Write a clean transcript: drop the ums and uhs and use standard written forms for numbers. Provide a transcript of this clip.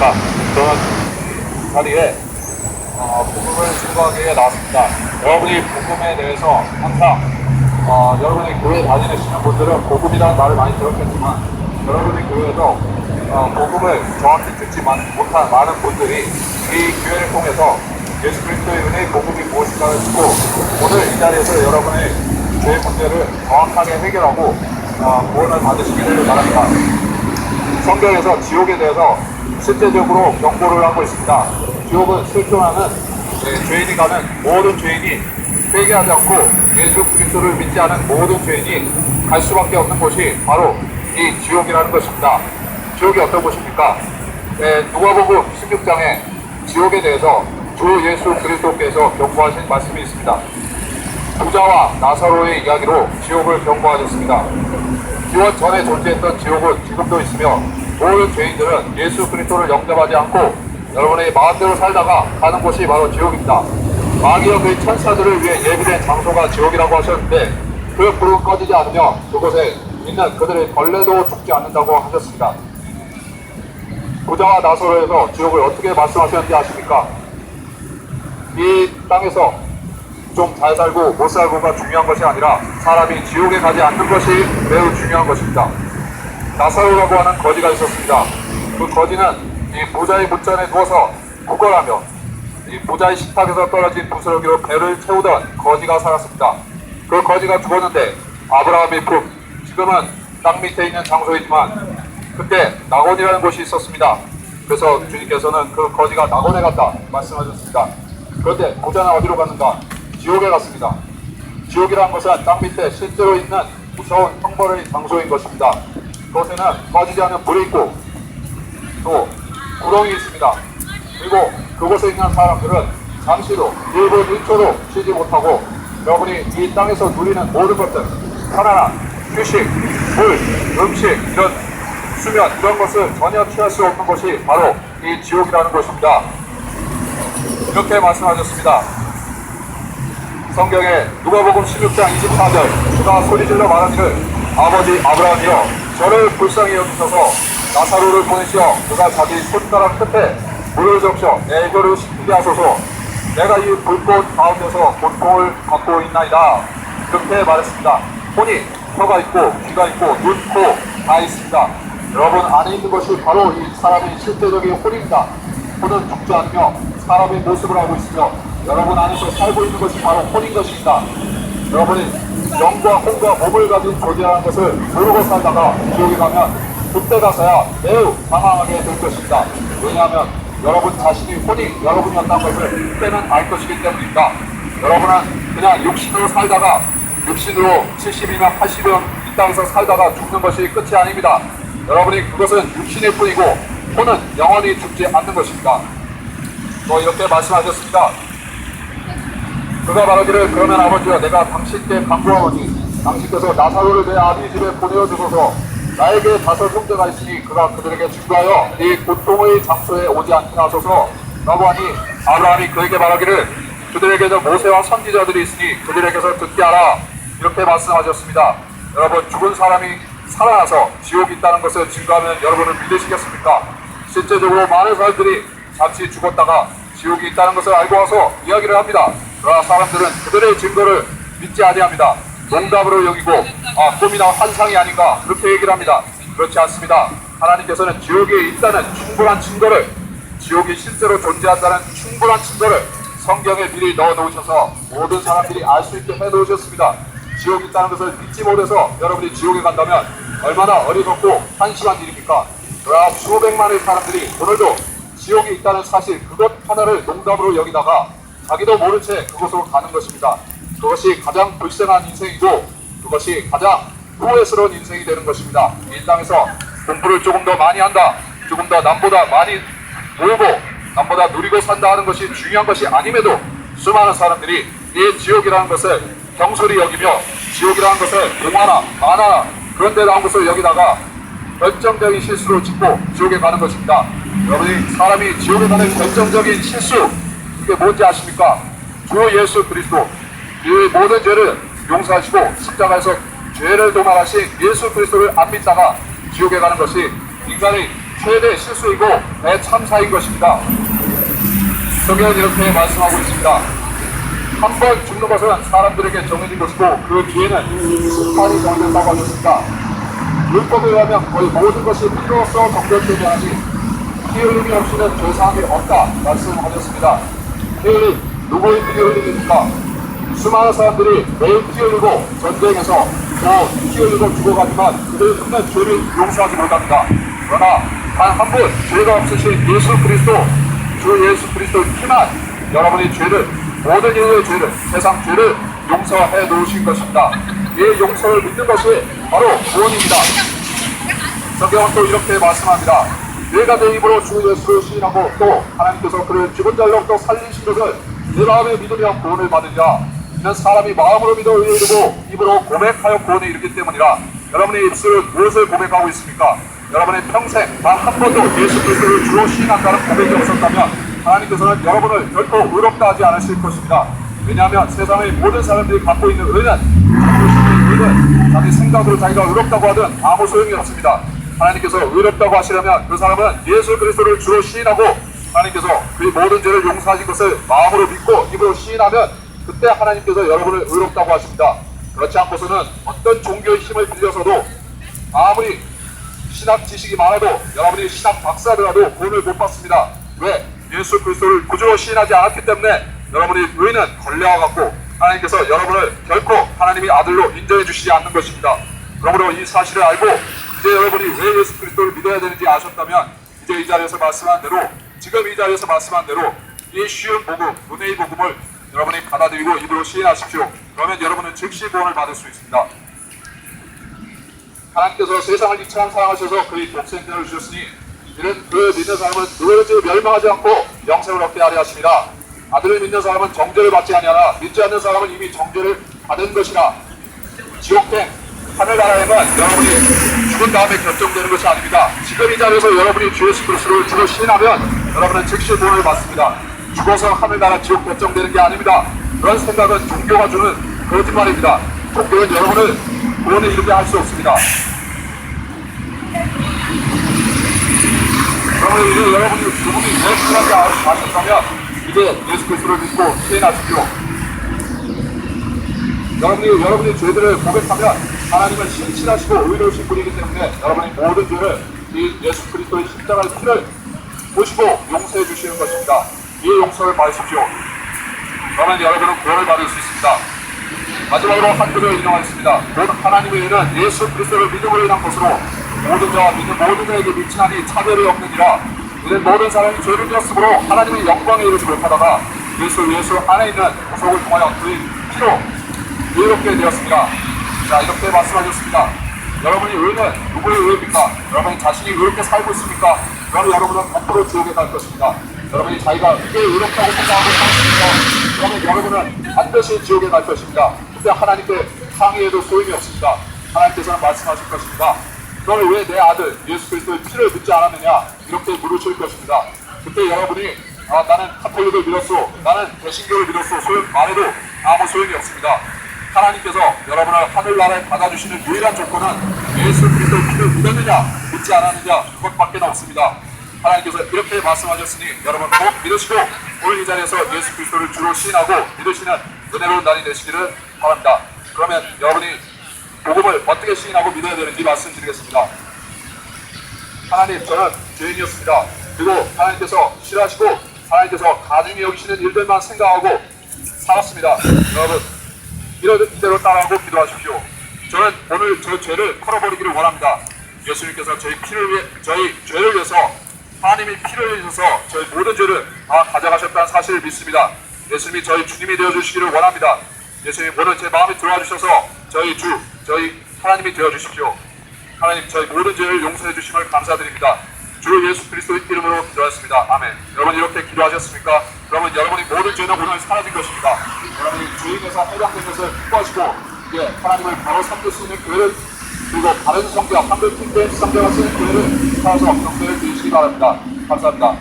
안녕하십니까. 저는 자리에 복음을 증거하기 위해 나왔습니다. 여러분이 복음에 대해서 항상 여러분이 교회 다니시는 분들은 복음이라는 말을 많이 들었겠지만 여러분이 교회에서 복음을 정확히 듣지 못한 많은 분들이 이 교회를 통해서 예수 그리스도의 은혜의 복음이 무엇인가를 듣고 오늘 이 자리에서 여러분의 죄의 문제를 정확하게 해결하고 구원을 받으시기를 바랍니다. 성경에서 지옥에 대해서 실제적으로 경고를 하고 있습니다. 지옥은 실존하는 죄인이 가는 모든 죄인이 회개하지 않고 예수 그리스도를 믿지 않은 모든 죄인이 갈 수밖에 없는 곳이 바로 이 지옥이라는 것입니다. 지옥이 어떤 곳입니까? 누가복음 16장에 지옥에 대해서 주 예수 그리스도께서 경고하신 말씀이 있습니다. 부자와 나사로의 이야기로 지옥을 경고하셨습니다. 기원 전에 존재했던 지옥은 지금도 있으며 모든 죄인들은 예수 그리스도를 영접하지 않고 여러분의 마음대로 살다가 가는 곳이 바로 지옥입니다. 마귀와 그의 천사들을 위해 예비된 장소가 지옥이라고 하셨는데 그 불은 꺼지지 않으며 그곳에 있는 그들의 벌레도 죽지 않는다고 하셨습니다. 부자와 나사로에서 지옥을 어떻게 말씀하셨는지 아십니까? 이 땅에서 좀 잘 살고 못 살고가 중요한 것이 아니라 사람이 지옥에 가지 않는 것이 매우 중요한 것입니다. 나사로라고 하는 거지가 있었습니다. 그 거지는 이 부자의 문전에 누워서 구걸하며 이 부자의 식탁에서 떨어진 부스러기로 배를 채우던 거지가 살았습니다. 그 거지가 죽었는데 아브라함의 품, 지금은 땅 밑에 있는 장소이지만 그때 낙원이라는 곳이 있었습니다. 그래서 주님께서는 그 거지가 낙원에 갔다 말씀하셨습니다. 그런데 부자는 어디로 갔는가? 지옥에 갔습니다. 지옥이라는 것은 땅 밑에 실제로 있는 무서운 형벌의 장소인 것입니다. 그곳에는 꺼지지 않은 불이 있고 또 구렁이 있습니다. 그리고 그곳에 있는 사람들은 잠시도 1분 1초도 쉬지 못하고 여러분이 이 땅에서 누리는 모든 것들, 편안한 휴식, 물, 음식, 이런 수면, 이런 것을 전혀 취할 수 없는 것이 바로 이 지옥이라는 것입니다. 이렇게 말씀하셨습니다. 성경에 누가복음 16장 24절 주가 소리질러 말하기를 아버지 아브라함이여 저를 불쌍히 여기셔서 나사로를 보내시어 그가 자기 손가락 끝에 물을 적셔 내 혀를 식히게 하소서 내가 이 불꽃 가운데서 고통을 받고 있나이다. 그렇게 말했습니다. 손이 혀가 있고 귀가 있고 눈, 코 다 있습니다. 여러분 안에 있는 것이 바로 이 사람의 실제적인 혼입니다. 혼은 죽지 않으며 사람의 모습을 하고 있으며 여러분 안에서 살고 있는 것이 바로 혼인 것입니다. 여러분이 영과 혼과 몸을 가진 존재라는 것을 모르고 살다가 지옥에 가면 그때 가서야 매우 당황하게 될 것입니다. 왜냐하면 여러분 자신이 혼이 여러분이었다는 것을 그때는 알 것이기 때문입니다. 여러분은 그냥 육신으로 살다가 육신으로 70이나 80년 이 땅에서 살다가 죽는 것이 끝이 아닙니다. 여러분이 그것은 육신일 뿐이고 혼은 영원히 죽지 않는 것입니다. 또 이렇게 말씀하셨습니다. 그가 말하기를 그러면 아버지여 내가 당신께 간구하오니 당신께서 나사로를 내 아비 집에 보내어 주소서 나에게 5 형제가 있으니 그가 그들에게 증거하여 이 고통의 장소에 오지 않게 하소서 라고 하니 아브라함이 그에게 말하기를 그들에게도 모세와 선지자들이 있으니 그들에게서 듣게 하라 이렇게 말씀하셨습니다. 여러분 죽은 사람이 살아나서 지옥이 있다는 것을 증거하면 여러분은 믿으시겠습니까? 실제적으로 많은 사람들이 잠시 죽었다가 지옥이 있다는 것을 알고 와서 이야기를 합니다. 그러나 사람들은 그들의 증거를 믿지 아니합니다. 농담으로 여기고 꿈이나 환상이 아닌가 그렇게 얘기를 합니다. 그렇지 않습니다. 하나님께서는 지옥에 있다는 충분한 증거를 지옥이 실제로 존재한다는 충분한 증거를 성경에 미리 넣어놓으셔서 모든 사람들이 알 수 있게 해놓으셨습니다. 지옥이 있다는 것을 믿지 못해서 여러분이 지옥에 간다면 얼마나 어리석고 한심한 일입니까? 그러나 수백만의 사람들이 오늘도 지옥이 있다는 사실 그것 하나를 농담으로 여기다가 자기도 모른 채 그곳으로 가는 것입니다. 그것이 가장 불쌍한 인생이고 그것이 가장 후회스러운 인생이 되는 것입니다. 이 땅에서 공부를 조금 더 많이 한다, 조금 더 남보다 많이 놀고 남보다 누리고 산다 하는 것이 중요한 것이 아님에도 수많은 사람들이 이 지옥이라는 것을 경솔히 여기며 지옥이라는 것을 영화나 만화나 그런 데 나온 것을 여기다가 결정적인 실수를 짓고 지옥에 가는 것입니다. 여러분이 사람이 지옥에 가는 결정적인 실수 그게 뭔지 아십니까? 주 예수 그리스도 이 모든 죄를 용서하시고 십자가에서 죄를 도말하신 예수 그리스도를 안 믿다가 지옥에 가는 것이 인간의 최대 실수이고 대참사인 것입니다. 성경은 이렇게 말씀하고 있습니다. 한 번 죽는 것은 사람들에게 정해진 것이고 그 뒤에는 심판이 정해졌다고 하셨습니다. 율법에 의하면 거의 모든 것이 피로써 정결되게 하지 피 흘림이 없이는 죄사함이 없다 말씀하셨습니다. 피 흘림, 누구의 피 흘림입니까? 수많은 사람들이 매일 피 흘리고 전쟁에서 또 피 흘리고 죽어가지만 그들은 끝내 죄를 용서하지 못합니다. 그러나 단 한 분 죄가 없으신 예수 그리스도, 주 예수 그리스도의 피만 여러분의 죄를, 모든 인류의 죄를, 세상 죄를 용서해 놓으신 것입니다. 이 용서를 믿는 것이 바로 구원입니다. 성경은 또 이렇게 말씀합니다. 내가 내 입으로 주 예수를 시인하고 또 하나님께서 그를 죽은 자로 또 살리신 것을 내 마음에 믿으며 구원을 받으리라. 이는 사람이 마음으로 믿어 의에 이르고 입으로 고백하여 구원에 이르기 때문이라. 여러분의 입술은 무엇을 고백하고 있습니까? 여러분의 평생 단 한 번도 예수 그리스도를 주로 시인한다는 고백이 없었다면 하나님께서는 여러분을 결코 의롭다 하지 않으실 것입니다. 왜냐하면 세상의 모든 사람들이 갖고 있는 의는 자기 생각으로 자기가 의롭다고 하든 아무 소용이 없습니다. 하나님께서 의롭다고 하시려면 그 사람은 예수 그리스도를 주로 시인하고 하나님께서 그의 모든 죄를 용서하신 것을 마음으로 믿고 입으로 시인하면 그때 하나님께서 여러분을 의롭다고 하십니다. 그렇지 않고서는 어떤 종교의 힘을 빌려서도 아무리 신학 지식이 많아도 여러분이 신학 박사더라도 구원을 못 받습니다. 왜? 예수 그리스도를 구주로 시인하지 않았기 때문에 여러분의 의는 걸레와 같고 하나님께서 여러분을 결코 하나님의 아들로 인정해 주시지 않는 것입니다. 그러므로 이 사실을 알고 이제 여러분이 왜 예수 그리스도를 믿어야 되는지 아셨다면 이제 이 자리에서 말씀한 대로, 지금 이 자리에서 말씀한 대로 이 쉬운 복음, 은혜의 복음을 여러분이 받아들이고 입으로 시인하십시오. 그러면 여러분은 즉시 구원을 받을 수 있습니다. 하나님께서 세상을 이처럼 사랑하셔서 그의 독생자를 주셨으니 이는 그 믿는 사람은 누구든지 멸망하지 않고 영생을 얻게 하려 하심이라. 아들을 믿는 사람은 정죄를 받지 아니하나 믿지 않는 사람은 이미 정죄를 받은 것이라. 지옥행, 하늘나라에만 여러분이 죽은 다음에 결정되는 것이 아닙니다. 지금 이 자리에서 여러분이 주 예수 그리스도를 주로 시인하면 여러분은 즉시 구원을 받습니다. 죽어서 하늘나라 지옥 결정되는 게 아닙니다. 그런 생각은 종교가 주는 거짓말입니다. 종교는 여러분을 구원에 이르게 할 수 없습니다. 그러면 이제 여러분이 그분이 왜 필요한지 아셨다면 이제 예수 그리스도를 믿고 시인하십시오. 여러분이 죄들을 고백하면 하나님은 신실하시고 의로우신 분이기 때문에 여러분의 모든 죄를 이 예수 그리스도의 십자가의 피를 보시고 용서해 주시는 것입니다. 이 용서를 받으십시오. 그러면 여러분은 구원을 받을 수 있습니다. 마지막으로 한 줄을 인용하겠습니다. 모든 하나님의 의는 예수 그리스도를 믿음으로 인한 것으로 모든 자와 믿는 모든 자에게 미친하니 차별이 없느니라. 이는 모든 사람이 죄를 지었으므로 하나님의 영광에 이르지 못하다가 예수 안에 있는 구속을 통하여 그의 피로 의롭게 되었습니다. 자, 이렇게 말씀하셨습니다. 여러분이 의는 누구의 의입니까? 여러분이 자신이 의롭게 살고 있습니까? 그러면 여러분은 100% 지옥에 갈 것입니다. 여러분이 자기가 이게 의롭다고 생각하고 살았습니다. 그러면 여러분은 반드시 지옥에 갈 것입니다. 근데 하나님께 상의해도 소용이 없습니다. 하나님께서는 말씀하실 것입니다. 너는 왜 내 아들 예수 그리스도의 피를 믿지 않았느냐? 이렇게 물으실 것입니다. 그때 여러분이 나는 가톨릭을 믿었소, 나는 개신교를 믿었소 말해도 아무 소용이 없습니다. 하나님께서 여러분을 하늘나라에 받아주시는 유일한 조건은 예수 그리스도의 피를 믿었느냐 믿지 않았느냐 그것밖에 없습니다. 하나님께서 이렇게 말씀하셨으니 여러분 꼭 믿으시고 오늘 이 자리에서 예수 그리스도를 주로 시인하고 믿으시는 은혜로운 날이 되시기를 바랍니다. 그러면 여러분이 복음을 어떻게 시인하고 믿어야 되는지 말씀드리겠습니다. 하나님, 저는 죄인이었습니다. 그리고 하나님께서 싫어하시고 하나님께서 가중히 여기시는 일들만 생각하고 살았습니다. 여러분 이대로 따라하고 기도하십시오. 저는 오늘 저 죄를 털어버리기를 원합니다. 예수님께서 저희 죄를 위해서 하나님이 피를 흘리셔서 저희 모든 죄를 다 가져가셨다는 사실을 믿습니다. 예수님이 저희 주님이 되어주시기를 원합니다. 예수님 오늘 제 마음에 들어와 주셔서 저희 하나님이 되어주십시오. 하나님 저희 모든 죄를 용서해 주심을 감사드립니다. 주 예수 그리스도의 이름으로 기도하였습니다. 아멘. 여러분 이렇게 기도하셨습니까? 그러면 여러분이 모든 죄는 오늘 사라진 것입니다. 여러분이 주인에서 해당된 것을 기뻐하시고 하나님을 바로 삼을 수 있는 교회를 그리고 바른 성경, 한글 핑계 성경을 쓰는 교회를 찾아서 경배를 드리시기 바랍니다. 감사합니다.